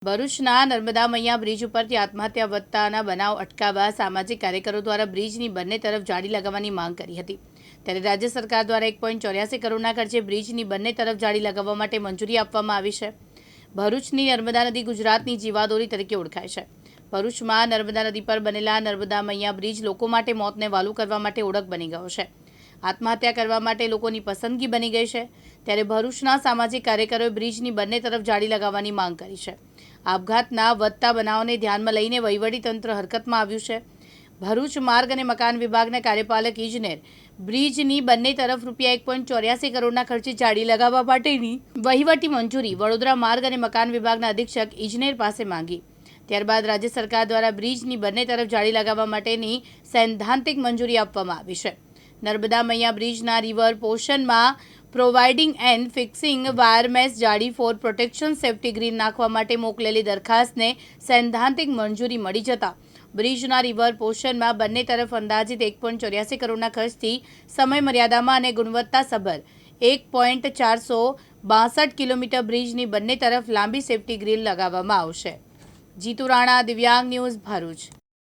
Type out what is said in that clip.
ભરૂચના નર્મદા મૈયા બ્રિજ ઉપરથી આત્મહત્યા વધતાના બનાવ અટકાવવા સામાજિક કાર્યકરો દ્વારા બ્રિજની બંને તરફ જાળી લગાવવાની માંગ કરી હતી। ત્યારે રાજ્ય સરકાર દ્વારા 1.84 કરોડના ખર્ચે બ્રિજની બંને તરફ જાળી લગાવવા માટે મંજૂરી આપવામાં આવી છે। ભરૂચની નર્મદા નદી ગુજરાતની જીવાદોરી તરીકે ઓળખાય છે। ભરૂચમાં નર્મદા નદી પર બનેલા નર્મદા મૈયા બ્રિજ લોકો માટે મોતને વાલું કરવા માટે ઓળખ બની ગયો છે। આત્મહત્યા કરવા માટે લોકોની પસંદગી બની ગઈ છે। ત્યારે ભરૂચના સામાજિક કાર્યકરોએ બ્રિજની બંને તરફ જાળી લગાવવાની માંગ કરી છે। આપઘાતના વધતા બનાવને ધ્યાનમાં લઈને વહીવટીતંત્ર હરકતમાં આવ્યું છે। ભરૂચ માર્ગ અને મકાન વિભાગના કાર્યપાલક ઇજનેર બ્રિજની બંને તરફ રૂપિયા 1.84 કરોડના ખર્ચે જાળી લગાવવા માટેની વહીવટી મંજૂરી વડોદરા માર્ગ અને મકાન વિભાગના અધિક્ષક ઇજનેર પાસે માંગી। ત્યારબાદ રાજ્ય સરકાર દ્વારા બ્રિજની બંને તરફ જાળી લગાવવા માટેની સૈદ્ધાંતિક મંજૂરી આપવામાં આવી છે। નર્મદા મૈયા બ્રિજના રિવર પોર્શનમાં પ્રોવાઇડિંગ એન્ડ ફિક્સિંગ વાયરમેસ જાળી ફોર પ્રોટેક્શન સેફ્ટી ગ્રીન નાખવા માટે મોકલેલી દરખાસ્તને સૈદ્ધાંતિક મંજૂરી મળી જતા બ્રિજના રિવર પોર્શનમાં બંને તરફ અંદાજિત 1.84 કરોડના ખર્ચથી સમય મર્યાદામાં અને ગુણવત્તાસભર 1.462 કિલોમીટર બ્રિજની બંને તરફ લાંબી સેફ્ટી ગ્રીલ લગાવવામાં આવશે। જીતુ રાણા, દિવ્યાંગ ન્યૂઝ, ભરૂચ।